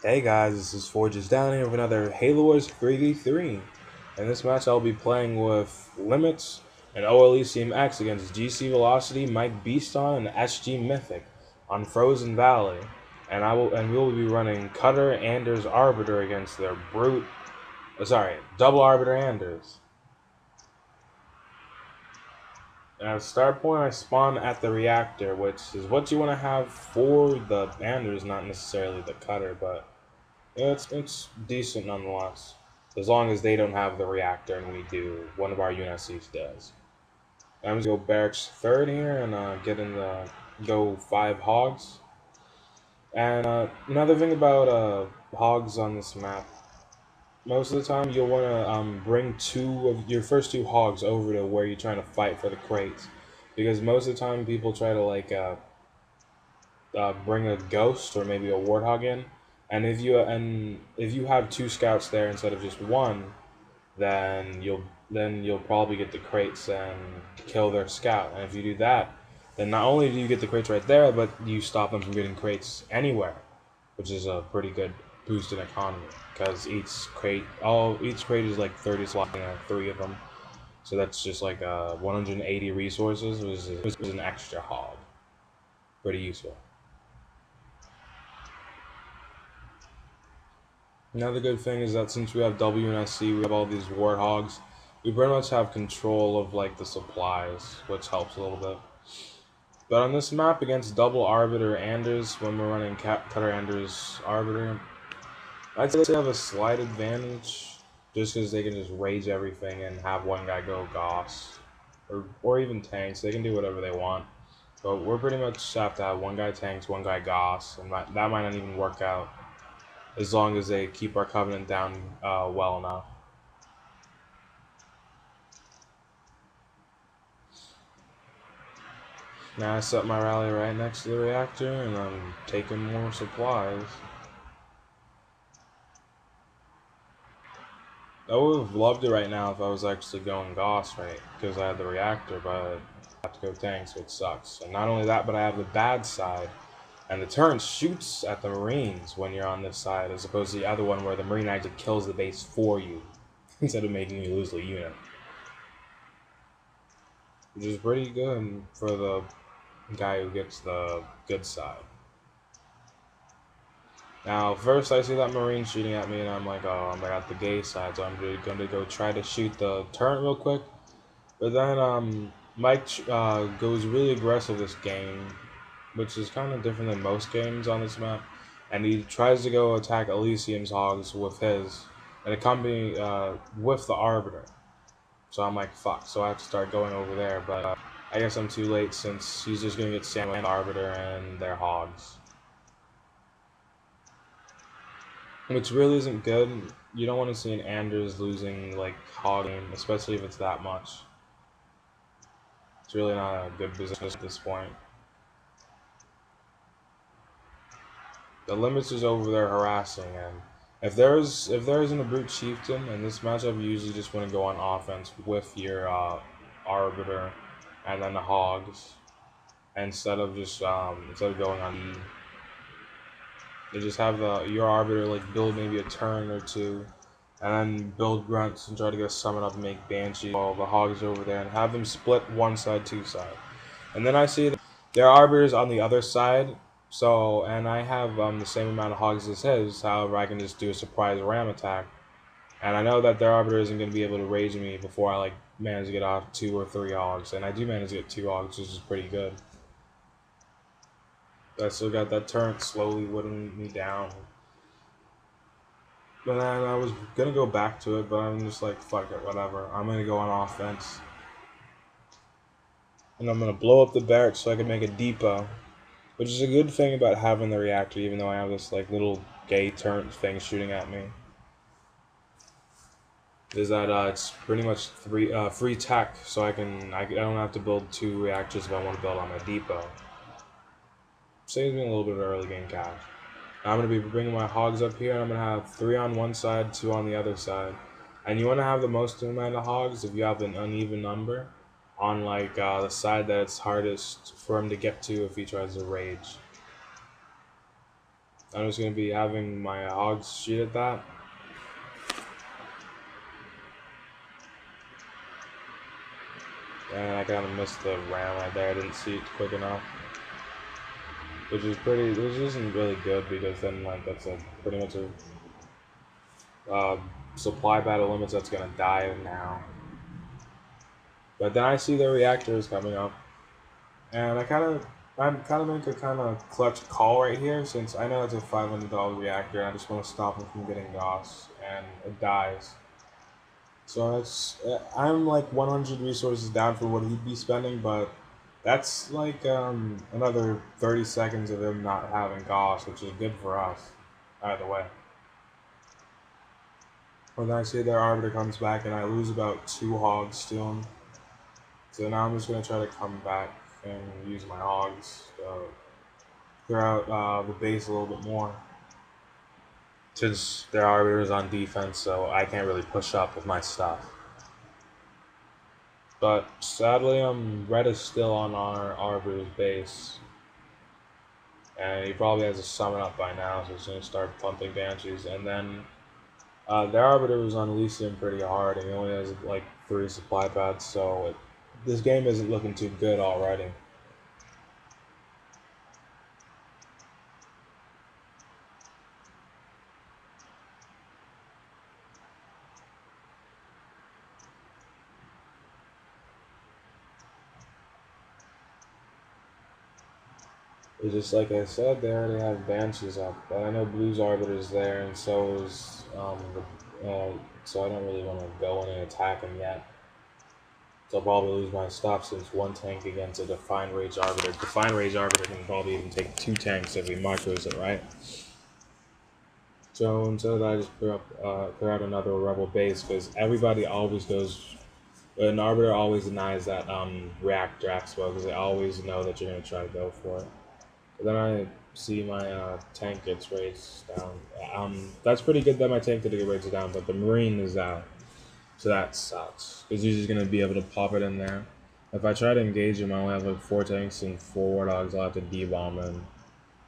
Hey guys, this is Forges down here with another Halo Wars 3v3. In this match I'll be playing with Limits and OLECM X against GC Velocity, Mike Beaston, and SG Mythic on Frozen Valley. And we will be running Cutter, Anders, Arbiter against their double Arbiter Anders. And at start point I spawn at the reactor, which is what you want to have for the Anders, not necessarily the Cutter, but yeah, it's decent nonetheless. As long as they don't have the reactor and we do, one of our unscs does. I'm gonna go barracks third here and go 5 hogs. And another thing about hogs on this map, most of the time you'll want to bring your first two hogs over to where you're trying to fight for the crates, because most of the time people try to bring a ghost or maybe a warthog in, and if you have 2 scouts there instead of just one, then you'll probably get the crates and kill their scout. And if you do that, then not only do you get the crates right there, but you stop them from getting crates anywhere, which is a pretty good boost in economy, because each crate is like 30 slots and there are 3 of them, so that's just like 180 resources, which is an extra hog. Pretty useful. Another good thing is that since we have WNSC, we have all these warthogs, we pretty much have control of like the supplies, which helps a little bit. But on this map against double Arbiter Anders, when we're running Cutter Anders Arbiter, I'd say they have a slight advantage, just because they can just rage everything and have one guy go Goss, or even tanks. They can do whatever they want. But we're pretty much have to have one guy tanks, one guy Goss, and that might not even work out, as long as they keep our Covenant down well enough. Now I set my rally right next to the reactor, and I'm taking more supplies. I would have loved it right now if I was actually going Goss, right, because I had the reactor, but I have to go tanks, which sucks. And not only that, but I have the bad side. And the turret shoots at the Marines when you're on this side, as opposed to the other one where the Marine actually kills the base for you, instead of making you lose the unit. Which is pretty good for the guy who gets the good side. Now, first I see that Marine shooting at me, and I'm like, oh, I'm at the gay side, so I'm really going to go try to shoot the turret real quick. But then Mike goes really aggressive this game, which is kind of different than most games on this map, and he tries to go attack Elysium's hogs with his, and accompany with the Arbiter. So I'm like, fuck, so I have to start going over there, but I guess I'm too late, since he's just going to get sandwiched with the Arbiter and their hogs. Which really isn't good. You don't want to see an Anders losing like hog game, especially if it's that much. It's really not a good position at this point. The Limits is over there harassing, and if there isn't a brute chieftain in this matchup, you usually just want to go on offense with your Arbiter and then the hogs, instead of going on E. You just have your Arbiter like build maybe a turn or two, and then build grunts and try to get a summon up and make Banshee while the hogs are over there, and have them split one side, two side. And then I see that their Arbiters on the other side, and I have the same amount of hogs as his, however I can just do a surprise ram attack. And I know that their Arbiter isn't going to be able to rage me before I like manage to get off 2 or 3 hogs, and I do manage to get 2 hogs, which is pretty good. I still got that turret slowly whittling me down. But then I was gonna go back to it, but I'm just like, fuck it, whatever. I'm gonna go on offense. And I'm gonna blow up the barracks so I can make a depot. Which is a good thing about having the reactor, even though I have this like little gay turret thing shooting at me. Is that it's pretty much free tech, so I don't have to build 2 reactors if I want to build on my depot. Saves me a little bit of early game cash. I'm going to be bringing my hogs up here, and I'm going to have 3 on one side, 2 on the other side. And you want to have the most amount of hogs if you have an uneven number on like the side that it's hardest for him to get to if he tries to rage. I'm just gonna be having my hogs shoot at that. And I kind of missed the ram right there. I didn't see it quick enough. Which isn't really good because then like that's a pretty much a supply battle limits that's gonna die now. But then I see the reactors coming up, and I'm kind of making a kind of clutch call right here since I know it's a $500 reactor. And I just want to stop him from getting Goss, and it dies. So I'm like 100 resources down for what he'd be spending, but that's like another 30 seconds of him not having Goss, which is good for us, either way. But then I see their Arbiter comes back, and I lose about 2 hogs to him. So now I'm just going to try to come back and use my hogs to clear out the base a little bit more. Since their Arbiter is on defense, so I can't really push up with my stuff. But sadly, Red is still on our Arbiter's base. And he probably has a summon up by now, so he's going to start pumping Banshees. And then their Arbiter was on Elysium pretty hard, and he only has like 3 supply pads, so this game isn't looking too good already. It's just like I said, they already have Banshees up, but I know Blue's Arbiter's there, and so is so I don't really want to go in and attack him yet. So I'll probably lose my stuff since 1 tank against a Defined Rage Arbiter. Defined Rage Arbiter can probably even take 2 tanks if he micros it, right? So instead of that, I just clear out another Rebel base, because everybody always goes. An Arbiter always denies that Reactor Expo, because they always know that you're going to try to go for it. But then I see my tank gets raised down. That's pretty good that my tank did get raised down, but the Marine is out. So that sucks, because he's just going to be able to pop it in there. If I try to engage him, I only have like 4 tanks and 4 Wardogs. I'll have to D-bomb him.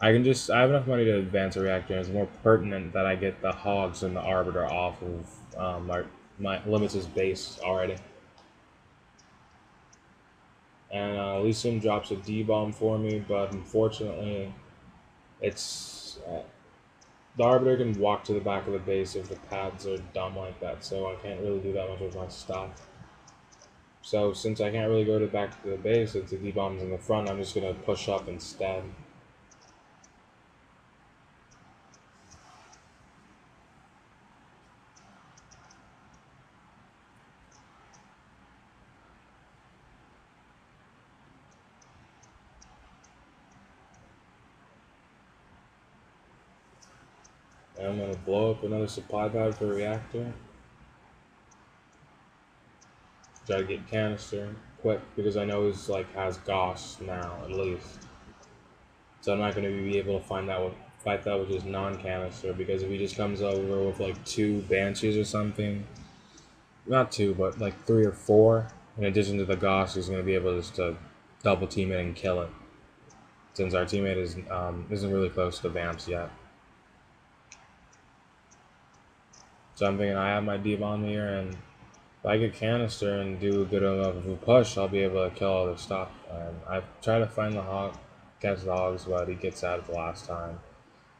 I have enough money to advance a reactor, and it's more pertinent that I get the Hogs and the Arbiter off of my Limits' base already. And Elysium drops a D-bomb for me, but unfortunately, it's the Arbiter can walk to the back of the base if the pads are dumb like that, so I can't really do that much with my stuff. So since I can't really go to the back of the base, if the D-bomb's in the front, I'm just going to push up instead. And I'm going to blow up another supply pad for a reactor. Try to get canister quick, because I know he's like has Goss now at least. So I'm not going to be able to fight that with just non-canister, because if he just comes over with like 2 Banshees or something, not 2, but like 3 or 4, in addition to the Goss, he's going to be able just to double team it and kill it. Since our teammate isn't really close to the Vamps yet. So I'm thinking I have my D-bomb here, and if I get canister and do a good enough of a push, I'll be able to kill all this stuff. And I've tried to find the hog, catch the hogs, but he gets out of the last time.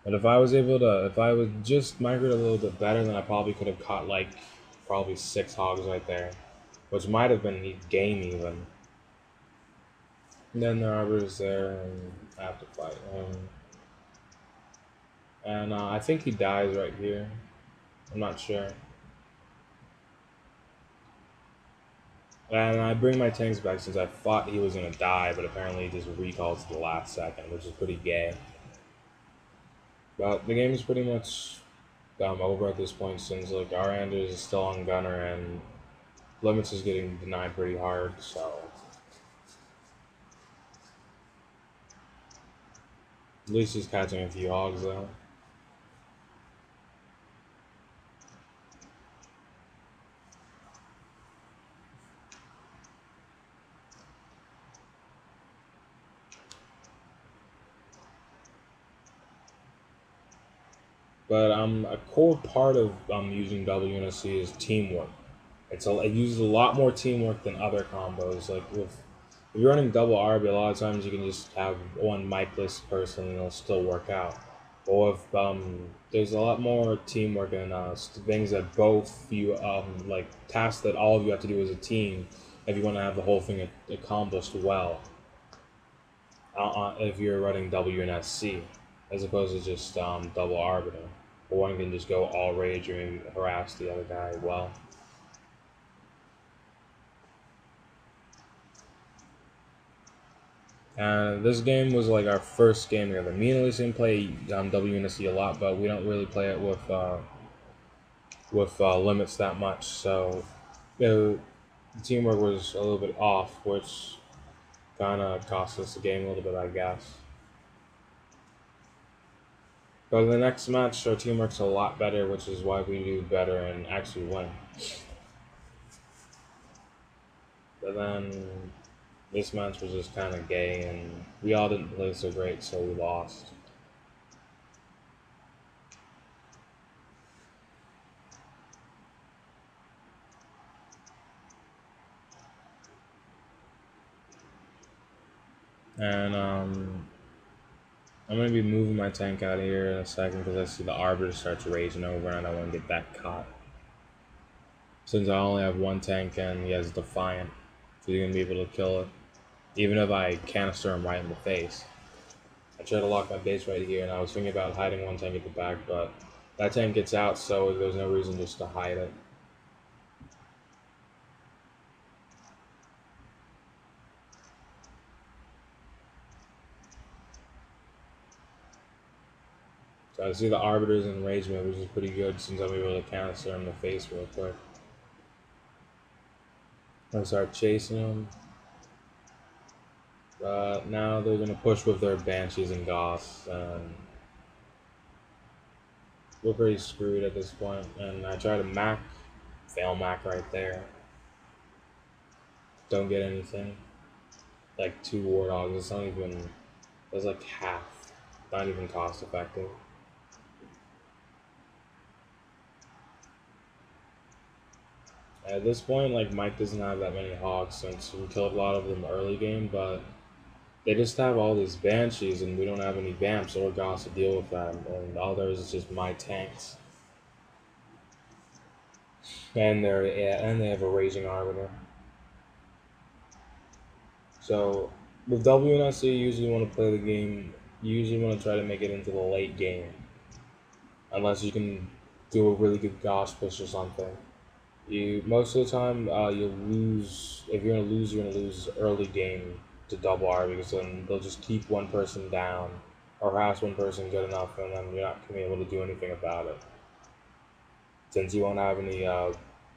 But if I would just migrate a little bit better, then I probably could have caught like probably 6 hogs right there, which might have been game even. And then the Arbiter's there, and I have to fight him. And I think he dies right here. I'm not sure. And I bring my tanks back since I thought he was going to die, but apparently he just recalls to the last second, which is pretty gay. But the game is pretty much over at this point since like our Anders is still on Gunner and Limits is getting denied pretty hard, so at least he's catching a few hogs though. But a core part of using WNSC is teamwork. It uses a lot more teamwork than other combos. Like if you're running double RB, a lot of times you can just have one micless person and it'll still work out. Or if there's a lot more teamwork and things that both you like tasks that all of you have to do as a team if you want to have the whole thing accomplished well. If you're running WNSC, as opposed to just double arbiter, or one can just go all rage and harass the other guy well. This game was like our first game together. Me and Elysian play WNSC a lot, but we don't really play it with limits that much. So the teamwork was a little bit off, which kind of cost us the game a little bit, I guess. But in the next match, our teamwork's a lot better, which is why we do better and actually win. But then this match was just kind of gay, and we all didn't play so great, so we lost. And I'm gonna be moving my tank out of here in a second because I see the Arbiter starts raging over, and I don't want to get that caught. Since I only have one tank and he has Defiant, so he's gonna be able to kill it, even if I canister him right in the face. I tried to lock my base right here, and I was thinking about hiding one tank at the back, but that tank gets out, so there's no reason just to hide it. So I see the Arbiter's in rage mode, which is pretty good since I'm able to canister him in the face real quick. I start chasing him. But now they're gonna push with their Banshees and Goths, and we're pretty screwed at this point. And I try to Mac, fail Mac right there. Don't get anything. Like 2 War Dogs, it's not even, that's like half. Not even cost effective. At this point, like Mike doesn't have that many Hogs since we killed a lot of them early game, but they just have all these Banshees and we don't have any Vamps or Goths to deal with them, and all there is just my tanks. And they have a Raging Arbiter. So with WNSC, you usually want to play the game. You usually want to try to make it into the late game, unless you can do a really good Gosh push or something. You most of the time you'll lose. If you're gonna lose, you're gonna lose early game to double R because then they'll just keep one person down or harass one person good enough, and then you're not gonna be able to do anything about it since you won't have any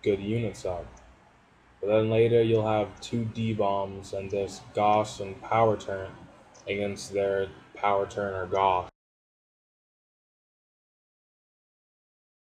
good units up. But then later you'll have 2 D-bombs and this Goss and Power Turn against their Power Turn or Goss.